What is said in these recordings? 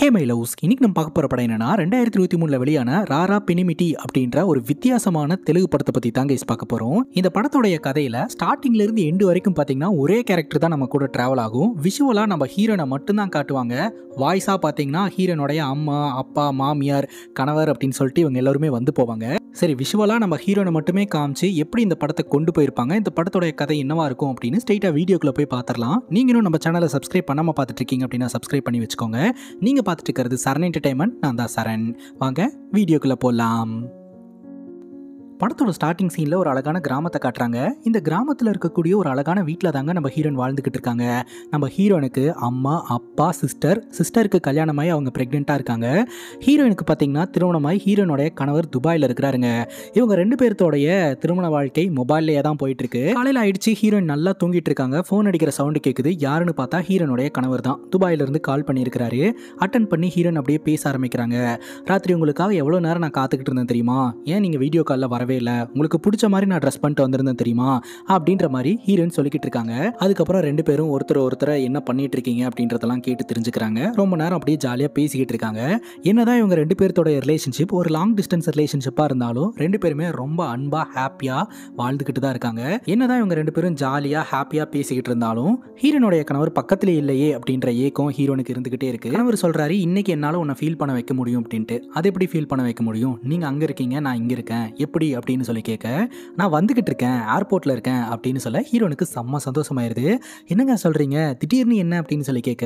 Hey my loves, இன்னைக்கு நம்ம பார்க்க போகிற படம் என்னன்னா 2023 வெளியான ராரா பெனிமிட்டி அப்படின்ற ஒரு வித்தியாசமான தெலுங்கு படத்தை பற்றி தாங்க பார்க்க போகிறோம். இந்த படத்தோடைய கதையில் ஸ்டார்டிங்லேருந்து எண்டு வரைக்கும் பார்த்தீங்கன்னா ஒரே கேரக்டர் தான் நம்ம கூட ட்ராவல் ஆகும். விஷுவலாக நம்ம ஹீரோனை மட்டும்தான் காட்டுவாங்க. வாய்ஸாக பார்த்தீங்கன்னா ஹீரோனுடைய அம்மா, அப்பா, மாமியார், கணவர் அப்படின்னு சொல்லிட்டு இவங்க எல்லாருமே வந்து போவாங்க. சரி, விஷுவலாக நம்ம ஹீரோனை மட்டுமே காமிச்சு எப்படி இந்த படத்தை கொண்டு போயிருப்பாங்க, இந்த படத்தோடைய கதை என்னவா இருக்கும் அப்படின்னு ஸ்ட்ரெயிட்டாக வீடியோக்குள்ளே போய் பார்த்துடலாம். நீங்களும் நம்ம சேனலை சப்ஸ்கிரைப் பண்ணாமல் பார்த்துட்டு இருக்கீங்க அப்படின்னா சப்ஸ்கிரைப் பண்ணி வச்சுக்கோங்க. நீங்கள் பார்த்துட்டு இருக்கிறது சரண் என்டர்டைன்மெண்ட். நான் தான் சரண். வாங்க வீடியோக்குள்ளே போகலாம். படத்தோட ஸ்டார்டிங் சீனில் ஒரு அழகான கிராமத்தை காட்டுறாங்க. இந்த கிராமத்தில் இருக்கக்கூடிய ஒரு அழகான வீட்டில் தாங்க நம்ம ஹீரோயின் வாழ்ந்துக்கிட்டு இருக்காங்க. நம்ம ஹீரோனுக்கு அம்மா, அப்பா, சிஸ்டருக்கு கல்யாணமாகி அவங்க ப்ரெக்னெண்ட்டாக இருக்காங்க. ஹீரோயினுக்கு பார்த்தீங்கன்னா திருமணமாகி ஹீரோனுடைய கணவர் துபாயில் இருக்கிறாருங்க. இவங்க ரெண்டு பேர்த்தோடைய திருமண வாழ்க்கை மொபைல்லையே தான் போயிட்டு இருக்கு. காலையில் ஆயிடுச்சு, ஹீரோயின் நல்லா தூங்கிட்டு இருக்காங்க. ஃபோன் அடிக்கிற சவுண்டு கேட்குது. யாருன்னு பார்த்தா ஹீரோனுடைய கணவர் தான். துபாயிலிருந்து கால் பண்ணியிருக்கிறாரு. அட்டன் பண்ணி ஹீரோயின் அப்படியே பேச ஆரம்பிக்கிறாங்க. ராத்திரி உங்களுக்காக எவ்வளோ நேரம் நான் காத்துக்கிட்டு இருந்தேன் தெரியுமா? ஏன் நீங்கள் வீடியோ காலில் வரவே இல்லை? உங்களுக்கு பிடிச்ச மாதிரி நான் ட்ரெஸ் பண்ணிட்டு வந்திருந்தேன் தெரியுமா? அப்படின்ற மாதிரி ஹீரோயின் சொல்லிக்கிட்டு இருக்காங்க. அதுக்கப்புறம் ரெண்டு பேரும் ஒருத்தர் என்ன பண்ணிட்டு இருக்கீங்க அப்படின்றதெல்லாம் கேட்டு தெரிஞ்சுக்கிறாங்க. ரொம்ப நேரம் அப்படியே ஜாலியாக பேசிக்கிட்டு இருக்காங்க. என்னதான் இவங்க ரெண்டு பேர்த்தோட ரிலேஷன்ஷிப் ஒரு லாங் டிஸ்டன்ஸ் ரிலேஷன்ஷிப்பாக இருந்தாலும் ரெண்டு பேருமே ரொம்ப அன்பா ஹாப்பியாக வாழ்ந்துக்கிட்டு தான் இருக்காங்க. என்னதான் இவங்க ரெண்டு பேரும் ஜாலியாக ஹாப்பியாக பேசிக்கிட்டு இருந்தாலும் ஹீரோனுடைய கணவர் பக்கத்திலே இல்லையே அப்படின்ற ஏக்கம் ஹீரோனுக்கு இருந்துகிட்டே இருக்கு. கணவர் சொல்றாரு, இன்னைக்கு என்னால் உன்னை ஃபீல் பண்ண வைக்க முடியும் அப்படின்ட்டு. அது எப்படி ஃபீல் பண்ண வைக்க முடியும்? நீங்கள் அங்கே இருக்கீங்க, நான் இங்கே இருக்கேன், எப்படி அப்படின்னு சொல்லி கேட்க, நான் வந்துகிட்டு இருக்கேன், ஏர்போர்ட்டில் இருக்கேன் அப்படின்னு சொல்ல ஹீரோனுக்கு செம்ம சந்தோஷமாயிருது. என்னங்க சொல்கிறீங்க, திடீர்னு என்ன அப்படின்னு சொல்லி கேட்க,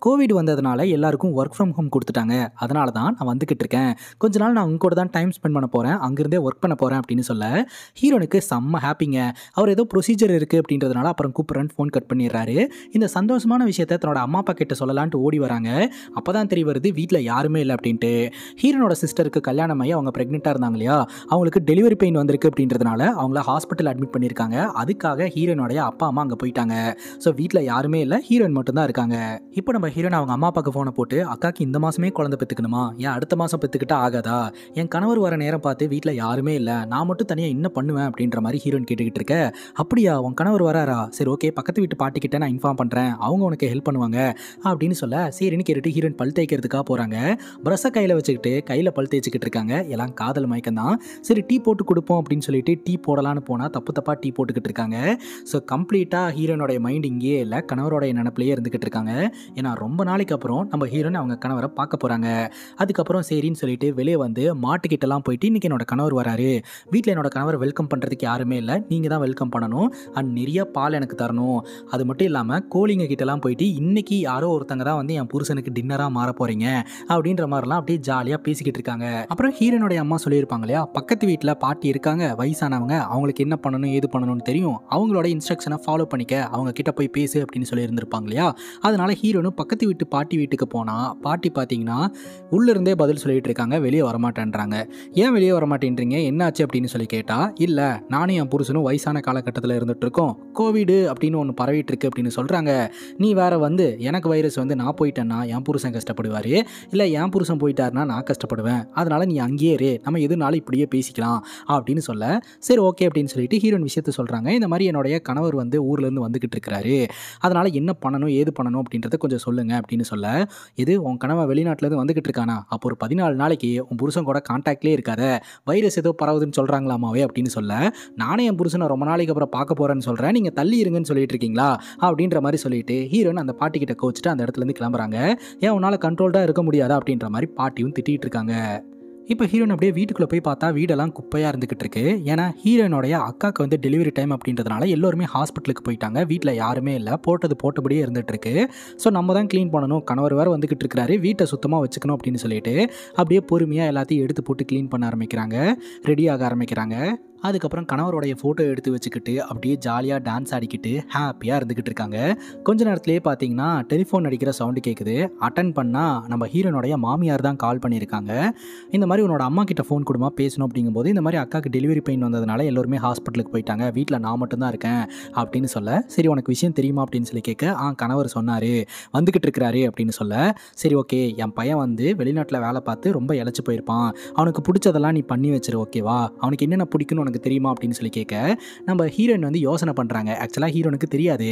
கோவிட் வந்ததுனால எல்லாருக்கும் ஒர்க் ஃப்ரம் ஹோம் கொடுத்துட்டாங்க, அதனால தான் நான் வந்துகிட்டு இருக்கேன், கொஞ்ச நாள் நான் உங்க கூட தான் டைம் ஸ்பெண்ட் பண்ண போகிறேன், அங்கிருந்தே ஒர்க் பண்ண போகிறேன் அப்படின்னு சொல்ல ஹீரோனுக்கு செம்ம ஹாப்பிங்க. அவர் ஏதோ ப்ரொசீஜர் இருக்குது அப்படின்றதுனால அப்புறம் கூப்பிட்றேன்னு ஃபோன் கட் பண்ணிடுறாரு. இந்த சந்தோஷமான விஷயத்தை தன்னோட அம்மா அப்பா கிட்ட சொல்லலான்ட்டு ஓடி வராங்க. அப்போ தான் தெரிய வருது வீட்டில் யாருமே இல்லை அப்படின்ட்டு. ஹீரோனோட சிஸ்டருக்கு கல்யாணமாகி அவங்க ப்ரெக்னெண்ட்டாக இருந்தாங்க இல்லையா, அவங்களுக்கு டெலிவரி பெயின் வந்திருக்கு அப்படின்றதுனால அவங்கள ஹாஸ்பிட்டல் அட்மிட் பண்ணியிருக்காங்க. அதுக்காக ஹீரோனுடைய அப்பா அம்மா அங்கே போயிட்டாங்க. ஸோ வீட்டில் யாருமே இல்லை, ஹீரோயின் மட்டும்தான் இருக்காங்க. இப்போ நம்ம ஹீரோன் அவங்க அம்மா அப்பாவுக்கு ஃபோனை போட்டு, அக்காக்கு இந்த மாதமே குழந்தை பெற்றுக்கணுமா, ஏன் அடுத்த மாதம் பெற்றுக்கிட்டா ஆகாதா, என் கணவர் வர நேரம் பார்த்து வீட்டில் யாருமே இல்லை, நான் மட்டும் தனியாக என்ன பண்ணுவேன் அப்படின்ற மாதிரி ஹீரோயின் கேட்டுக்கிட்டு இருக்க. அப்படியா, உன் கணவர் வராரா? சரி ஓகே, பக்கத்து வீட்டு பாட்டிக்கிட்ட நான் இன்ஃபார்ம் பண்ணுறேன், அவங்க உனக்கு ஹெல்ப் பண்ணுவாங்க அப்படின்னு சொல்ல சரின்னு கேட்டுட்டு ஹீரோயின் பல் தேய்க்கிறதுக்காக போகிறாங்க. ப்ரஷ்ஷை கையில் வச்சுக்கிட்டு கையில் பல் தேய்ச்சிக்கிட்டு இருக்காங்க. எல்லாம் காதல் மயக்கம் தான். சரி டீ போட்டு கொடுப்போம் அப்படின்னு சொல்லிட்டு டீ போடலான்னு போனால் தப்பாக டீ போட்டுக்கிட்டு இருக்காங்க. ஸோ கம்ப்ளீட்டாக ஹீரோனுடைய மைண்ட் இங்கேயே இல்லை, கணவரோடைய நினப்பிலேயே இருந்துக்கிட்டு இருக்காங்க. ஏன்னா ரொம்ப நாளைக்கு அப்புறம் நம்ம ஹீரோன் அவங்க கணவரை பார்க்க போகிறாங்க. அதுக்கப்புறம் சரின்னு சொல்லிட்டு வெளியே வந்து மாட்டுக்கிட்டலாம் போயிட்டு, இன்றைக்கி என்னோட கணவர் வராரு, வீட்டில் என்னோட கணவர் வெல்கம் பண்ணுறதுக்கு யாருமே இல்லை, நீங்கள் தான் வெல்கம் பண்ணணும், அண்ட் நிறைய பால் எனக்கு தரணும், அது மட்டும் இல்லாமல் கோழிங்க கிட்டலாம் போயிட்டு இன்றைக்கி யாரோ ஒருத்தங்க தான் வந்து என் புருஷனுக்கு டின்னராக மாற போகிறீங்க அப்படின்ற மாதிரிலாம் அப்படியே ஜாலியாக பேசிக்கிட்டு இருக்காங்க. அப்புறம் ஹீரோனுடைய அம்மா சொல்லியிருப்பாங்க இல்லையா, பக்கத்து வீட்டில் பாட்டி இருக்காங்க, வயசானவங்க, அவங்களுக்கு என்ன பண்ணணும் ஏது பண்ணணும்னு தெரியும், அவங்களோட இன்ஸ்ட்ரக்ஷனை ஃபாலோ பண்ணிக்க, அவங்க கிட்ட போய் பேசு அப்படின்னு சொல்லி இருந்திருப்பாங்க இல்லையா. அதனால ஹீரோனும் பக்கத்து வீட்டு பாட்டி வீட்டுக்கு போனால் பாட்டி பார்த்தீங்கன்னா உள்ளிருந்தே பதில் சொல்லிட்டு இருக்காங்க, வெளியே வரமாட்டேன்றாங்க. ஏன் வெளியே வரமாட்டேன்றீங்க, என்னாச்சு அப்படின்னு சொல்லி கேட்டால், இல்லை நானும் என் புருஷனும் வயசான காலகட்டத்தில் இருந்துட்டு இருக்கோம், கோவிடு அப்படின்னு ஒன்று பரவிட்டு இருக்கு அப்படின்னு சொல்கிறாங்க, நீ வேற வந்து எனக்கு வைரஸ் வந்து நான் போயிட்டேன்னா என் புருஷன் கஷ்டப்படுவார், இல்லை என் புருஷன் போயிட்டாருன்னா நான் கஷ்டப்படுவேன், அதனால நீ அங்கேயே இரு, நம்ம எதுனாலும் இப்படியே பேசிக்கலாம் அப்படின்னு சொல்ல சரி ஓகே அப்படின்னு சொல்லிட்டு ஹீரோயின் விஷயத்த சொல்கிறாங்க. இந்த மாதிரி என்னுடைய கணவர் வந்து ஊர்லேருந்து வந்துக்கிட்டு இருக்கிறாரு, அதனால் என்ன பண்ணணும் ஏது பண்ணணும் அப்படின்றத கொஞ்சம் சொல்லுங்க அப்படின்னு சொல்ல, இது உன் கணவன் வெளிநாட்டிலேருந்து வந்துக்கிட்டு இருக்கானா, அப்போ ஒரு 14 நாளைக்கு உன் புருஷன் கூட கான்டாக்ட்லேயே இருக்காத, வைரஸ் ஏதோ பரவுதுன்னு சொல்கிறாங்களாமாவே அப்படின்னு சொல்ல, நானே என் புருஷனை ரொம்ப நாளைக்கு அப்புறம் பார்க்க போகிறேன்னு சொல்கிறேன், நீங்கள் தள்ளி இருங்கன்னு சொல்லிட்டு இருக்கீங்களா அப்படின்ற மாதிரி சொல்லிட்டு ஹீரோயின் அந்த பாட்டிக்கிட்ட கோச்சிட்டு அந்த இடத்துலேருந்து கிளம்புறாங்க. ஏன் உன்னால் கண்ட்ரோல்டாக இருக்க முடியாதா அப்படின்ற மாதிரி பாட்டியும் திட்டிகிட்டு இருக்காங்க. இப்போ ஹீரோயின் அப்படியே வீட்டுக்குள்ளே போய் பார்த்தா வீடெல்லாம் குப்பையாக இருந்துக்கிட்டு இருக்கு. ஏன்னா ஹீரோயினோடைய அக்காவுக்கு வந்து டெலிவரி டைம் அப்படின்றதுனால எல்லோருமே ஹாஸ்பிட்டலுக்கு போயிட்டாங்க, வீட்டில் யாருமே இல்லை, போட்டபடியே இருந்துகிட்டு இருக்கு. ஸோ நம்ம தான் க்ளீன் பண்ணணும், கணவர் வேறு வந்துக்கிட்டு இருக்கிறாரு, வீட்டை சுத்தமாக வச்சுக்கணும் அப்படின்னு சொல்லிட்டு அப்படியே பொறுமையாக எல்லாத்தையும் எடுத்து போட்டு க்ளீன் பண்ண ஆரம்பிக்கிறாங்க, ரெடியாக ஆரம்பிக்கிறாங்க. அதுக்கப்புறம் கணவருடைய ஃபோட்டோ எடுத்து வச்சுக்கிட்டு அப்படியே ஜாலியாக டான்ஸ் ஆடிக்கிட்டு ஹாப்பியாக இருந்துக்கிட்டு இருக்காங்க. கொஞ்ச நேரத்துலேயே பார்த்தீங்கன்னா டெலிஃபோன் அடிக்கிற சவுண்டு கேட்குது. அட்டன் பண்ணால் நம்ம ஹீரோனுடைய மாமியார் தான் கால் பண்ணியிருக்காங்க. இந்த மாதிரி உன்னோட அம்மா கிட்ட ஃபோன் கொடுமா பேசணும் அப்படிங்கும்போது, இந்த மாதிரி அக்காவுக்கு டெலிவரி பெயின் வந்ததுனால எல்லோருமே ஹாஸ்பிட்டலுக்கு போயிட்டாங்க, வீட்டில் நான் மட்டும்தான் இருக்கேன் அப்படின்னு சொல்ல, சரி உனக்கு விஷயம் தெரியுமா அப்படின்னு சொல்லி கேட்க, கணவர் சொன்னார் வந்துக்கிட்டு இருக்கிறாரு அப்படின்னு சொல்ல, சரி ஓகே என் பையன் வந்து வெளிநாட்டில் வேலை பார்த்து ரொம்ப இழைச்சி போயிருப்பான், அவனுக்கு பிடிச்சதெல்லாம் நீ பண்ணி வச்சிரு ஓகேவா, அவனுக்கு என்னென்ன பிடிக்கணும் உனக்கு தெரியுமா அப்படின்னு சொல்லி கேட்க நம்ம ஹீரோயின் வந்து யோசனை பண்ணுறாங்க. ஆக்சுவலாக ஹீரோனுக்கு தெரியாது.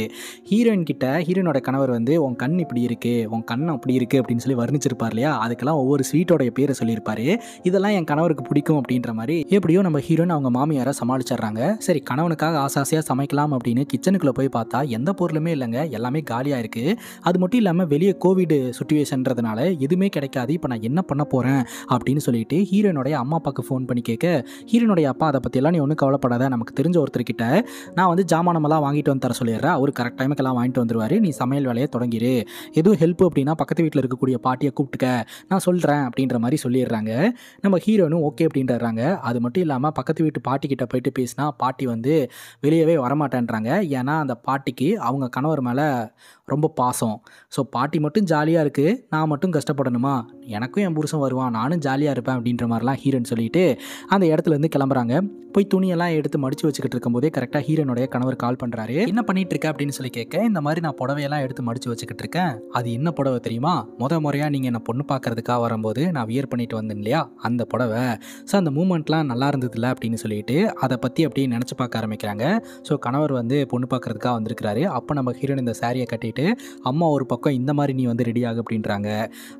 ஹீரோனோட கணவர் வந்து உன் கண் இப்படி இருக்குது, உன் கண் அப்படி இருக்குது அப்படின்னு சொல்லி வர்ணிச்சிருப்பார் இல்லையா, அதுக்கெல்லாம் ஒவ்வொரு ஸ்வீட்டோடைய பேரை சொல்லியிருப்பாரு. இதெல்லாம் என் கணவருக்கு பிடிக்கும் அப்படின்ற மாதிரி எப்படியோ நம்ம ஹீரோயின் அவங்க மாமியாரை சமாளிச்சிடுறாங்க. சரி, கணவனுக்காக ஆசாசியாக சமைக்கலாம் அப்படின்னு கிச்சனுக்குள்ளே போய் பார்த்தா எந்த பொருளுமே இல்லைங்க, எல்லாமே காலியாக இருக்குது. அது மட்டும் இல்லாமல் வெளியே கோவிட் சுச்சுவேஷன்றதுனால எதுவுமே கிடைக்காது. இப்போ நான் என்ன பண்ண போகிறேன் அப்படின்னு சொல்லிட்டு ஹீரோனுடைய அம்மா அப்பாவுக்கு ஃபோன் பண்ணி கேட்க, ஹீரோனுடைய அப்பா அதை பற்றியெல்லாம் நீ ஒன்றும் கவலைப்படாத, நமக்கு தெரிஞ்ச ஒருத்தர்கிட்ட நான் வந்து ஜாமானமெல்லாம் வாங்கிட்டு வந்து தர சொல்லிடுறேன், அவர் கரெக்ட் டைமுக்கெல்லாம் வாங்கிட்டு வந்துருவார், நீ சமையல் வேலையை தொடங்கிடு, எதுவும் ஹெல்ப் அப்படின்னா பக்கத்து வீட்டில் இருக்கக்கூடிய பாட்டியை கூப்பிட்டுக்க, நான் சொல்கிறேன் அப்படின்ற மாதிரி சொல்லிடுறாங்க. நம்ம ஹீரோனும் ஓகே அப்படின்றாங்க. அது மட்டும் இல்லாமல் பக்கத்து வீட்டு பாட்டிக்கிட்ட போயிட்டு பேசினா பாட்டி வந்து வெளியவே வரமாட்டேன்றாங்க. ஏன்னா அந்த பாட்டிக்கு அவங்க கணவர் மேலே ரொம்ப பாசம். ஸோ பாட்டி மட்டும் ஜாலியாக இருக்குது, நான் மட்டும் கஷ்டப்படணுமா, எனக்கும் என் புருஷன் வருவான், நானும் ஜாலியாக இருப்பேன் அப்படின்ற மாதிரிலாம் ஹீரோன்னு சொல்லிட்டு அந்த இடத்துலேருந்து கிளம்புறாங்க. போய் துணியெல்லாம் எடுத்து மடித்து வச்சுக்கிட்டு இருக்கும்போதே கரெக்டாக ஹீரோனுடைய கணவர் கால் பண்ணுறாரு. என்ன பண்ணிட்டு இருக்க அப்படின்னு சொல்லி கேட்க, இந்த மாதிரி நான் புடவையெல்லாம் எடுத்து மடித்து வச்சுக்கிட்டு இருக்கேன். அது என்ன புடவை தெரியுமா, முறையாக நீங்கள் என்ன பொண்ணு பார்க்கறதுக்காக வரும்போது நான் வியர் பண்ணிட்டு வந்தேன் இல்லையா, அந்த புடவை. ஸோ அந்த மூமெண்ட்லாம் நல்லா இருந்ததில்ல அப்படின்னு சொல்லிட்டு அதை பற்றி அப்படியே நினச்சி பார்க்க ஆரம்பிக்கிறாங்க. ஸோ கணவர் வந்து பொண்ணு பார்க்கறதுக்காக வந்திருக்கிறாரு. அப்போ நம்ம ஹீரோயின் இந்த சாரியை கட்டிட்டு அம்மா ஒரு பக்கம் இந்த மாதிரி நீ வந்து ரெடி ஆகு அப்படின்றாங்க,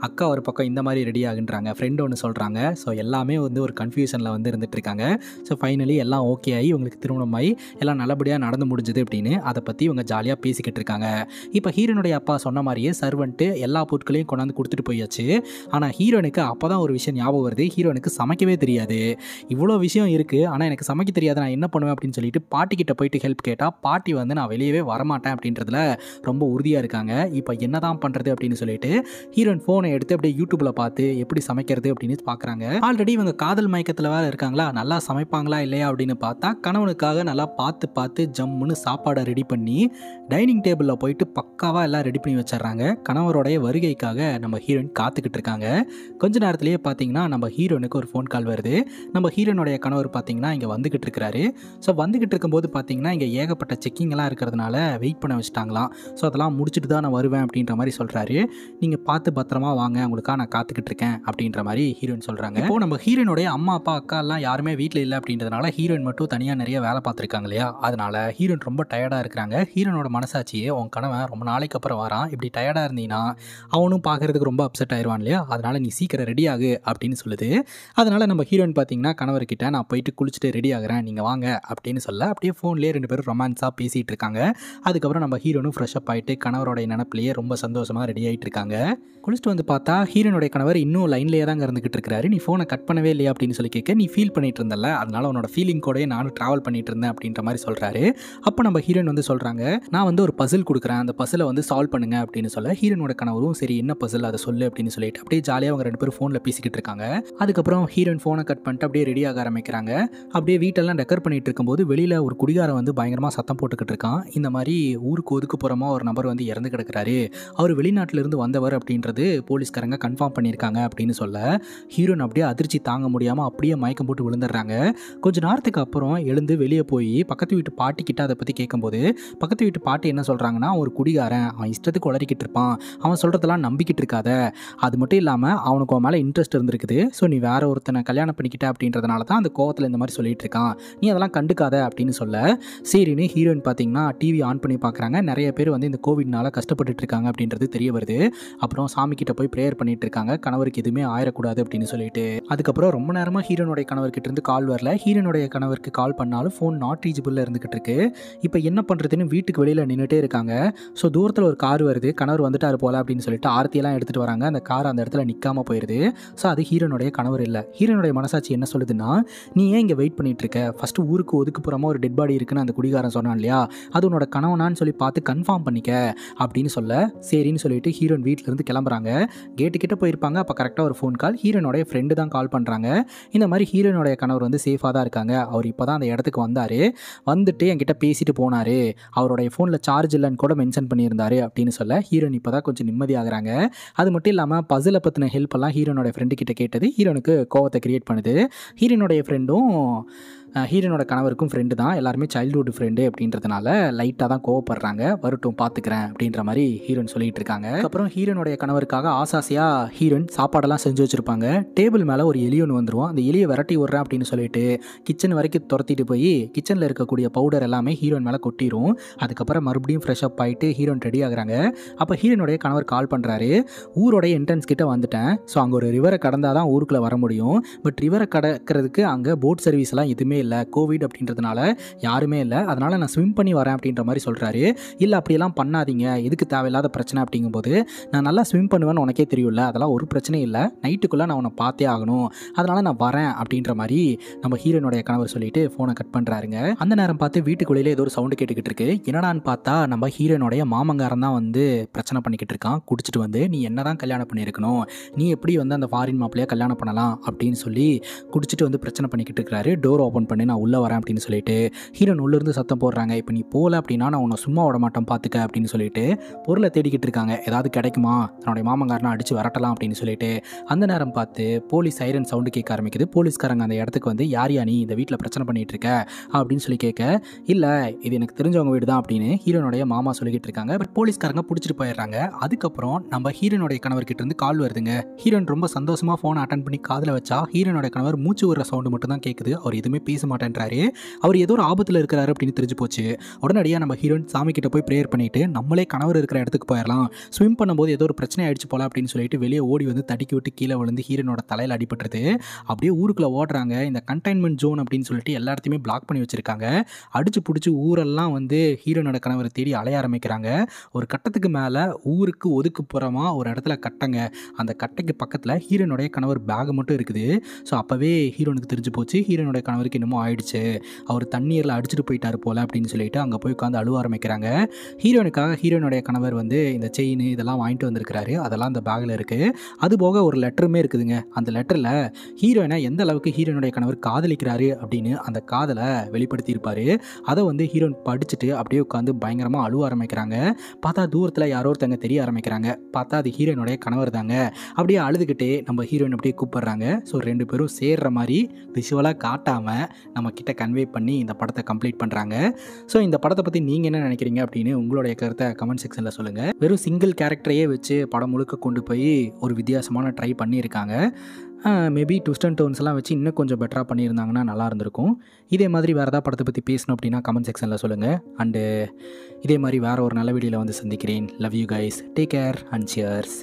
அக்கா ஒரு பக்கம் இந்த மாதிரி ரெடி ஆகுன்றாங்க, ஃப்ரெண்டு ஒன்று சொல்கிறாங்க. ஸோ எல்லாமே வந்து ஒரு கன்ஃபியூஷனில் வந்து இருந்துட்டு இருக்காங்க. ஸோ ஃபைனலி எல்லாம் ஓகே ஆகி இவங்களுக்கு திருமணமாகி எல்லாம் நல்லபடியாக நடந்து முடிஞ்சது அப்படின்னு அதை பற்றி இவங்க ஜாலியாக பேசிக்கிட்டு இருக்காங்க. இப்போ ஹீரோனுடைய அப்பா சொன்ன மாதிரியே சர்வெண்ட்டு எல்லா பொருட்களையும் கொண்டாந்து கொடுத்துட்டு போயாச்சு. ஆனால் ஹீரோனுக்கு அப்போ தான் ஒரு விஷயம் ஞாபகம் வருது, ஹீரோனுக்கு சமைக்கவே தெரியாது. இவ்வளோ விஷயம் இருக்குது, ஆனால் எனக்கு சமைக்க தெரியாது, நான் என்ன பண்ணுவேன் அப்படின்னு சொல்லிட்டு பாட்டிக்கிட்ட போயிட்டு ஹெல்ப் கேட்டால் பாட்டி வந்து நான் வெளியவே வரமாட்டேன் அப்படின்றதுல ரொம்ப உறுதியாக இருக்காங்க. இப்போ என்ன தான் பண்ணுறது அப்படின்னு சொல்லிட்டு ஹீரோயின் ஃபோனை எடுத்து அப்படியே யூடியூப்பில் பார்த்து எப்படி சமைக்கிறது அப்படின்னு பார்க்குறாங்க. ஆல்ரெடி இவங்க காதல் மயக்கத்தில் வேறு இருக்காங்களா, நல்லா சமைப்பாங்களா இல்லையா அப்படின்னு பார்த்தா கணவனுக்காக நல்லா பார்த்து ஜம்முன்னு சாப்பாடை ரெடி பண்ணி டைனிங் டேபிளில் போயிட்டு பக்காவாக எல்லாம் ரெடி பண்ணி வச்சிடுறாங்க. கணவருடைய வருகைக்காக நம்ம ஹீரோயின் காத்துக்கிட்டு இருக்காங்க. கொஞ்ச நேரத்திலேயே பார்த்தீங்கன்னா நம்ம ஹீரோனுக்கு ஒரு ஃபோன் கால் வருது. நம்ம ஹீரோனுடைய கணவர் பார்த்தீங்கன்னா இங்கே வந்துக்கிட்டு இருக்கிறாரு. ஸோ வந்துக்கிட்டு இருக்கும்போது பார்த்தீங்கன்னா இங்கே ஏகப்பட்ட செக்கிங்லாம் இருக்கிறதுனால வெயிட் பண்ண வச்சுட்டாங்களாம். ஸோ அதெல்லாம் முடிச்சுட்டு தான் நான் வருவேன் அப்படின்ற மாதிரி சொல்கிறாரு. நீங்கள் பார்த்து பத்திரமா வாங்க, உங்களுக்காக நான் காத்துக்கிட்டு இருக்கேன் அப்படின்ற மாதிரி ஹீரோயின் சொல்கிறாங்க. இப்போது நம்ம ஹீரோனுடைய அம்மா அப்பா அக்கா எல்லாம் யாருமே வீட்டில் இல்லை அப்படின்றதுனால ஹீரோயின் மட்டும் தனியாக நிறைய வேலை பார்த்துருக்காங்க இல்லையா, அதனால ஹீரோயின் ரொம்ப டயர்டாக இருக்கிறாங்க. ஹீரோனோட மனசாட்சியே உன் கணவன் ரொம்ப நாளைக்கு அப்புறம் வரான், இப்படி டயர்டாக இருந்தீங்கன்னா அவனும் பார்க்கறதுக்கு ரொம்ப அப்செட் ஆயிடுவான் இல்லையா, அதனால நீ சீக்கிரம் ரெடி ஆகு அப்படின்னு சொல்லுது. அதனால நம்ம ஹீரோயின் பார்த்தீங்கன்னா கணவர்கிட்ட நான் போயிட்டு குளிச்சுட்டு ரெடி ஆகிறேன், நீங்கள் வாங்க அப்படின்னு சொல்ல அப்படியே ஃபோன்லேயே ரெண்டு பேரும் ரொமான்ஸாக பேசிகிட்டு இருக்காங்க. அதுக்கப்புறம் நம்ம ஹீரோனும் ஃப்ரெஷ் அப் ஆகிட்டு கணவரோடைய நினப்பிலேயே ரொம்ப சந்தோஷமாக ரெடி ஆகிட்டு இருக்காங்க. குளிச்சுட்டு வந்து பார்த்தா ஹீரோனுடைய கணவர் இன்னும் லைன்லேயே தான் இருந்துகிட்டு இருக்கிறாரு. நீ ஃபோனை கட் பண்ணவே இல்லையா அப்படின்னு சொல்லி கேட்க, நீ ஃபீல் பண்ணிட்டு இருந்தல, அதனால உன்னோட ஃபீலிங் கூட நானும் ட்ராவல் பண்ணிட்டு இருந்தேன் அப்படின்ற மாதிரி சொல்கிறாரு. அப்போ நம்ம ஹீரோயின் வந்து சொல்கிறாங்க, நான் வந்து ஒரு பசில் கொடுக்குறேன், அந்த பசிலை வந்து சால்வ் பண்ணுங்க அப்படின்னு சொல்ல ஹீரோனோட கணவரும் சரி என்ன பசில் அதை சொல்லு அப்படின்னு சொல்லிட்டு அப்படியே ஜாலியாக அவங்க ரெண்டு பேரும் ஃபோனில் பேசிக்கிட்டு இருக்காங்க. அதுக்கப்புறம் ஹீரோயின் ஃபோனை கட் பண்ணிட்டு அப்படியே ரெடி ஆக ஆரம்பிக்கிறாங்க. அப்படியே வீட்டெல்லாம் டெக்கர் பண்ணிட்டு இருக்கும்போது வெளியில் ஒரு குடிகாரன் வந்து பயங்கரமாக சத்தம் போட்டுக்கிட்டு இருக்கான். இந்த மாதிரி ஊருக்கு ஒதுக்குப்புறமா ஒரு நபர் வந்து இறந்து கிடக்கிறாரு, அவர் வெளிநாட்டிலிருந்து வந்தவர் அப்படின்றது போலீஸ்காரங்க கன்ஃபார்ம் பண்ணியிருக்காங்க அப்படின்னு சொல்ல ஹீரோயின் அப்படியே அதிர்ச்சி தாங்க முடியாமல் அப்படியே மயக்கம் போட்டு விழுந்துடுறாங்க. கொஞ்ச நேரத்துக்கு அப்புறம் எழுந்து வெளியே போய் பக்கத்து வீட்டு பாட்டி கிட்ட அதை பற்றி கேட்கும்போது பக்கத்து வீட்டு பாட்டி என்ன சொல்கிறாங்கன்னா, ஒரு குடிகாரன், அவன் இஷ்டத்துக்கு உளறிக்கிட்டு இருப்பான், அவன் சொல்கிறதெல்லாம் நம்பிக்கிட்டு இருக்காத, அது மட்டும் இல்லாமல் அவனுக்கு அவன் மேலே இன்ட்ரெஸ்ட் இருந்திருக்குது, ஸோ நீ வேற ஒருத்தனை கல்யாணம் பண்ணிக்கிட்ட அப்படின்றதுனால தான் அந்த கோவத்தில் இந்த மாதிரி சொல்லிட்டு இருக்கான், நீ அதெல்லாம் கண்டுக்காத அப்படின்னு சொல்ல சரின்னு ஹீரோயின் பார்த்தீங்கன்னா டிவி ஆன் பண்ணி பார்க்குறாங்க. நிறைய பேர் வந்து இந்த கோவிட்னால கஷ்டப்பட்டுட்டு இருக்காங்க அப்படின்றது தெரிய வருது. அப்புறம் சாமி கிட்ட போய் ப்ரேயர் பண்ணிட்டு இருக்காங்க, கணவருக்கு எதுவுமே ஆயிடக்கூடாது அப்படின்னு சொல்லிட்டு. அதுக்கப்புறம் ரொம்ப நேரமாக ஹீரோனுடைய கணவர்கிட்ட இருந்து கால் வரல. ஹீரோனுடைய கணவருக்கு கால் பண்ணாலும் ஃபோன் நாட் ரீச்சபிளில் இருந்துகிட்டு இருக்கு. இப்போ என்ன பண்ணுறதுன்னு வீட்டுக்கு வெளியில் நின்றுட்டே இருக்காங்க. ஸோ தூரத்தில் ஒரு கார் வருது, கணவர் வந்துட்டாரு போல அப்படின்னு சொல்லிட்டு ஆர்த்தியெல்லாம் எடுத்துகிட்டு வராங்க. அந்த கார் அந்த இடத்துல நிற்காம போயிடுது. ஸோ அது ஹீரோனுடைய கணவர் இல்லை. ஹீரோனுடைய மனசாட்சி என்ன சொல்லுதுன்னா, நீ ஏன் இங்கே வெயிட் பண்ணிட்டு இருக்க, ஃபஸ்ட்டு ஊருக்கு ஒதுக்குப்புறமா ஒரு டெட் பாடி இருக்குன்னு அந்த குடிகாரன் சொன்னான் இல்லையா, அது உன்னோட கணவனான்னு சொல்லி பார்த்து கன்ஃபார்ம் பண்ணிக்க அப்படின்னு சொல்ல சரின்னு சொல்லிட்டு ஹீரோயின் வீட்டிலேருந்து கிளம்புறாங்க. கேட்டுக்கிட்ட போயிருப்பாங்க. அப்போ கரெக்டாக ஒரு ஃபோன் கால், ஹீரோனுடைய ஃப்ரெண்டு தான் கால் பண்ணுறாங்க. இந்த மாதிரி ஹீரோனுடைய கணவர் வந்து சேஃபாக தான் இருக்காங்க, அவர் இப்போ தான் அந்த இடத்துக்கு வந்தார், வந்துட்டு என்கிட்ட பேசிட்டு போனார், அவருடைய ஃபோனில் சார்ஜ் இல்லைன்னு கூட மென்ஷன் பண்ணியிருந்தாரு அப்படின்னு சொல்ல ஹீரோயின் இப்போ தான் கொஞ்சம் நிம்மதியாகிறாங்க. அது மட்டும் இல்லாமல் பசிலை பற்றின ஹெல்ப் எல்லாம் ஹீரோனுடைய ஃப்ரெண்டு கிட்ட கேட்டது ஹீரோனுக்கு கோவத்தை கிரியேட் பண்ணுது. ஹீரோனுடைய ஃப்ரெண்டும் ஹீரோனோட கணவருக்கும் ஃப்ரெண்டு தான், எல்லாருமே சைல்டுஹுட் ஃப்ரெண்டு அப்படின்றதுனால லைட்டாக தான் கோவப்படுறாங்க. வரட்டும் பார்த்துக்கிறேன் அப்படின்ற மாதிரி ஹீரோயின் சொல்லிட்டு இருக்காங்க. அப்புறம் ஹீரோனுடைய கணவருக்காக ஆசாசியாக ஹீரோயின் சாப்பாடெல்லாம் செஞ்சு வச்சுருப்பாங்க. டேபிள் மேலே ஒரு எலி ஒன்று வந்துடும். அந்த எலியை விரட்டி விட்றேன் அப்படின்னு சொல்லிட்டு கிச்சன் வரைக்கும் துரத்திட்டு போய் கிச்சனில் இருக்கக்கூடிய பவுடர் எல்லாமே ஹீரோயின் மேலே கொட்டிடும். அதுக்கப்புறம் மறுபடியும் ஃப்ரெஷ் அப் ஆகிட்டு ஹீரோயின் ரெடி ஆகுறாங்க. அப்போ ஹீரோனுடைய கணவர் கால் பண்ணுறாரு, ஊரோடைய என்ட்ரன்ஸ் கிட்ட வந்துட்டேன், ஸோ அங்கே ஒரு ரிவரை கடந்தால் தான் ஊருக்குள்ளே வர முடியும், பட் ரிவரை கடக்கிறதுக்கு அங்கே போட் சர்வீஸ் எல்லாம் எதுவுமே இல்லை, கோவிட் அப்படின்றதுனால யாருமே இல்லை, அதனால் நான் ஸ்விம் பண்ணி வரேன் அப்படின்ற மாதிரி சொல்கிறாரு. இல்லை அப்படியெல்லாம் பண்ணாதீங்க, எதுக்கு தேவையில்லாத பிரச்சனை அப்படிங்கும்போது, நான் நல்லா ஸ்விம் பண்ணுவேன்னு உனக்கே தெரியும்ல, அதெல்லாம் ஒரு பிரச்சனையும் இல்லை, நைட்டுக்குள்ளே நான் உன்னை பார்த்தே ஆகணும், அதனால் நான் வரேன் அப்படின்ற மாதிரி நம்ம ஹீரோனுடைய கணவர் சொல்லிட்டு ஃபோனை கட் பண்ணுறாருங்க. அந்த நேரம் பார்த்து வீட்டுக்குள்ளேயே ஏதோ ஒரு சவுண்டு கேட்டுக்கிட்டு இருக்கு. என்னடான்னு பார்த்தா நம்ம ஹீரோனுடைய மாமங்காரன் தான் வந்து பிரச்சனை பண்ணிக்கிட்டு இருக்கான். குடிச்சிட்டு வந்து நீ என்ன தான் கல்யாணம் பண்ணியிருக்கணும், நீ எப்படி வந்து அந்த ஃபாரின் மாப்பிள்ளையா கல்யாணம் பண்ணலாம் அப்படின்னு சொல்லி குடிச்சிட்டு வந்து பிரச்சனை பண்ணிக்கிட்டு இருக்கிறாரு. டோர் ஓப்பன் பண்ணி நான் உள்ளே வரேன் அப்படின்னு சொல்லிட்டு ஹீரோன் உள்ளிருந்து சத்தம் போடுறாங்க. இப்போ நீ போகல அப்படின்னா நான் உன்னை சும்மா விட மாட்டேன் பார்த்துக்க அப்படின்னு சொல்லிட்டு பொருளை தேடிக்கிட்டு இருக்காங்க. ஏதாவது கிடைக்குமா, தன்னுடைய மாமங்காரனை அடித்து வரட்டலாம் அப்படின்னு சொல்லிட்டு அந்த நேரம் பார்த்து போலீஸ் சைரன் சவுண்டு கேட்க ஆரம்பிக்குது. போலீஸ்காரங்க அந்த இடத்துக்கு வந்து யார் நீ இந்த வீட்டில் பிரச்சனை பண்ணிட்டு இருக்க அப்படின்னு சொல்லி கேட்க, இல்லை இது எனக்கு தெரிஞ்சவங்க வீடு தான் அப்படின்னு ஹீரோனுடைய மாமா சொல்லிக்கிட்டு இருக்காங்க. பட் போலீஸ்காரங்க பிடிச்சிட்டு போயிடுறாங்க. அதுக்கப்புறம் நம்ம ஹீரோனுடைய கணவர்கிட்ட இருந்து கால் வருதுங்க. ஹீரோன் ரொம்ப சந்தோஷமா ஃபோனை அட்டன் பண்ணி காதில் வச்சா ஹீரோனுடைய கணவர் மூச்சு விடுற சவுண்டு மட்டும் தான் கேட்குது. அவர் எதுவுமே பேச மாட்டேன்றாரு. அவர் ஏதோ ஒரு ஆபத்தில் இருக்கிறாரு அப்படின்னு தெரிஞ்சு போச்சு. உடனடியாக நம்ம ஹீரோன் சாமி கிட்ட போய் ப்ரேயர் பண்ணிட்டு நம்மளே கணவர் இருக்கிற இடத்துக்கு போயிடலாம், ஸ்விம் பண்ணும்போது ஏதோ ஒரு பிரச்சனை ஆயிடுச்சு போல அப்படின்னு சொல்லிட்டு வெளியே ஓடி வந்து தடுக்கி விட்டு கீழே விழுந்து ஹீரோனோட தலையில் அடிபட்டுருது. அப்படியே ஊருக்குள்ள ஓடுறாங்க. இந்த கண்டெய்ன்மெண்ட் ஜோன் அப்படின்னு சொல்லிட்டு எல்லா இடத்தையுமே பிளாக் பண்ணி வச்சிருக்காங்க. அடிச்சு பிடிச்சி ஊரெல்லாம் வந்து ஹீரோனோட கணவரை தேடி அலைய ஆரம்பிக்கிறாங்க. ஒரு கட்டத்துக்கு மேலே ஊருக்கு ஒதுக்குப்புறமா ஒரு இடத்துல கட்டங்க, அந்த கட்டைக்கு பக்கத்தில் ஹீரோனுடைய கணவர் பேக் மட்டும் இருக்குது. ஸோ அப்போவே ஹீரோனுக்கு தெரிஞ்சு போச்சு ஹீரோனுடைய கணவருக்கு என்னமோ ஆயிடுச்சு, அவர் தண்ணீரில் அடிச்சுட்டு போயிட்டார் போல அப்படின்னு சொல்லிட்டு அங்கே போய் உட்காந்து அழுவ ஆரம்பிக்கிறாங்க. ஹீரோனுக்காக ஹீரோனுடைய கணவர் வந்து இந்த செயின் இதெல்லாம் வாங்கிட்டு வந்திருக்கிறாரு, அதெல்லாம் அந்த பேக்கில் இருக்குது. அதுபோக ஒரு லெட்டருமே இருக்குதுங்க. அந்த லெட்டரில் ஹீரோயினை எந்த அளவுக்கு ஹீரோனுடைய கணவர் காதலிக்கிறாரு அப்படின்னு அந்த காதலை வெளிப்படுத்தியிருப்பார். அதை வந்து ஹீரோயின் படிச்சுட்டு அப்படியே உட்காந்து பயங்கரமாக அழுவ ஆரம்பிக்கிறாங்க. பார்த்தா தூரத்தில் யாரோ ஒருத்தங்க தெரிய ஆரம்பிக்கிறாங்க. பார்த்தா அது ஹீரோயினுடைய கணவர் தாங்க. அப்படியே அழுதுகிட்டே நம்ம ஹீரோயின் அப்படியே கூப்பிடுறாங்க. ஸோ ரெண்டு பேரும் சேர்ற மாதிரி விஷுவலாக காட்டாமல் நம்ம கிட்ட கன்வே பண்ணி இந்த படத்தை கம்ப்ளீட் பண்ணுறாங்க. ஸோ இந்த படத்தை பற்றி நீங்கள் என்ன நினைக்கிறீங்க அப்படின்னு உங்களுடைய கருத்தை கமெண்ட் செக்ஷனில் சொல்லுங்கள். வெறும் சிங்கிள் கேரக்டரையே வச்சு படம் முழுக்க கொண்டு போய் ஒரு வித்தியாசமான ட்ரை பண்ணியிருக்காங்க. மேபி ட்விஸ்ட் அண்ட் டர்ன்ஸ்லாம் வச்சு இன்னும் கொஞ்சம் பெட்டராக பண்ணியிருந்தாங்கன்னா நல்லா இருந்திருக்கும். இதே மாதிரி வேறு ஏதாவது படத்தை பற்றி பேசணும் அப்படின்னா கமெண்ட் செக்ஷனில் சொல்லுங்கள். அண்டு இதே மாதிரி வேறு ஒரு நல்ல வீடியோவில் வந்து சந்திக்கிறேன். Love you guys, take care and cheers.